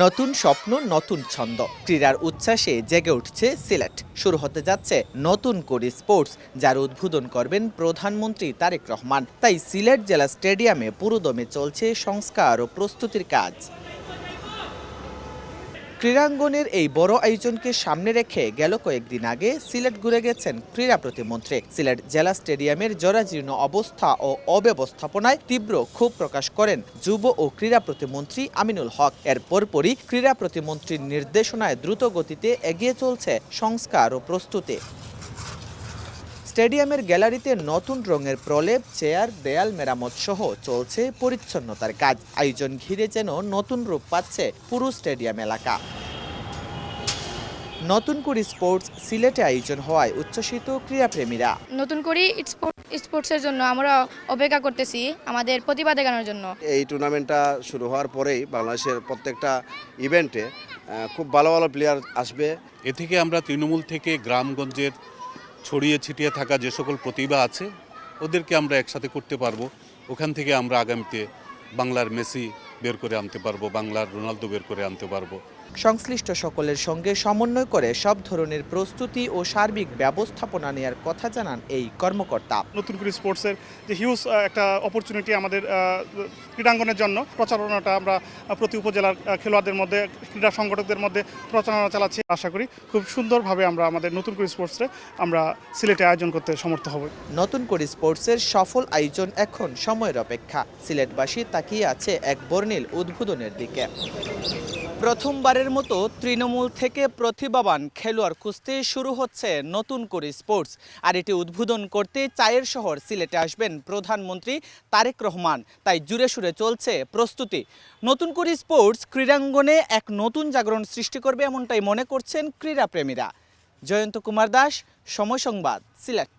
নতুন স্বপ্ন, নতুন ছন্দ, ক্রীড়ার উচ্ছ্বাসে জেগে উঠছে সিলেট। শুরু হতে যাচ্ছে নতুন করে স্পোর্টস, যার উদ্বোধন করবেন প্রধানমন্ত্রী তারেক রহমান। তাই সিলেট জেলা স্টেডিয়ামে পুরোদমে চলছে সংস্কার ও প্রস্তুতির কাজ। ক্রীড়াঙ্গনের এই বড় আয়োজনকে সামনে রেখে গেল কয়েকদিন আগে সিলেট ঘুরে গেছেন ক্রীড়া প্রতিমন্ত্রী। সিলেট জেলা স্টেডিয়ামের জরাজীর্ণ অবস্থা ও অব্যবস্থাপনায় তীব্র ক্ষোভ প্রকাশ করেন যুব ও ক্রীড়া প্রতিমন্ত্রী আমিনুল হক। এর পরপরই ক্রীড়া প্রতিমন্ত্রীর নির্দেশনায় দ্রুত গতিতে এগিয়ে চলছে সংস্কার ও প্রস্তুতি। স্টেডিয়ামের গ্যালারিতে নতুন রঙের প্রলেপ, চেয়ার, দেয়াল মেরামত সহ চলছে পরিচ্ছন্নতার কাজ। আয়োজন ঘিরে যেন নতুন রূপ পাচ্ছে পুরো স্টেডিয়াম এলাকা। নতুন করে স্পোর্টস সিলেটে আয়োজন হওয়ায় উচ্ছ্বসিত ক্রীড়াপ্রেমীরা। নতুন করে স্পোর্টসের জন্য আমরা অপেক্ষা করতেছি আমাদের প্রতিভা দেখানোর জন্য। এই টুর্নামেন্টটা শুরু হওয়ার পরেই বাংলাদেশের প্রত্যেকটা ইভেন্টে খুব ভালো ভালো প্লেয়ার আসবে। এ থেকে আমরা তৃণমূল থেকে গ্রামগঞ্জের ছড়িয়ে ছিটিয়ে থাকা যে সকল প্রতিভা আছে ওদেরকে আমরা একসাথে করতে পারবো। ওখান থেকে আমরা আগামীতে বাংলার মেসি বের করে আনতে পারবো, বাংলার রোনালদো বের করে আনতে পারবো। সংশ্লিষ্ট সকলের সঙ্গে সমন্বয় করে সব ধরনের প্রস্তুতি ও সার্বিক ব্যবস্থাপনা নেওয়ার কথা জানান এই কর্মকর্তা। নতুন করে স্পোর্টসের যে হিউজ একটা অপরচুনিটি আমাদের ক্রীড়াঙ্গনের জন্য, প্রচারণাটা আমরা প্রতি উপজেলার খেলোয়াড়দের মধ্যে, ক্রীড়া সংগঠকদের মধ্যে প্রচারণা চালাচ্ছি। আশা করি খুব সুন্দরভাবে আমরা আমাদের নতুন করে স্পোর্টসে আমরা সিলেটে আয়োজন করতে সমর্থ হব। নতুন করে স্পোর্টসের সফল আয়োজন এখন সময়ের অপেক্ষা। সিলেটবাসী তাকিয়ে আছে এক বর্ণিল উদ্বোধনের দিকে। প্রথমবারের মতো তৃণমূল থেকে প্রতিভাবান খেলোয়াড় খুঁজতে শুরু হচ্ছে নতুন করে স্পোর্টস। আর এটি উদ্বোধন করতে চায়ের শহর সিলেটে আসবেন প্রধানমন্ত্রী তারেক রহমান। তাই জুড়ে সুরে চলছে প্রস্তুতি। নতুন করে স্পোর্টস ক্রীড়াঙ্গনে এক নতুন জাগরণ সৃষ্টি করবে, এমনটাই মনে করছেন ক্রীড়াপ্রেমীরা। জয়ন্ত কুমার দাস, সময় সংবাদ, সিলেট।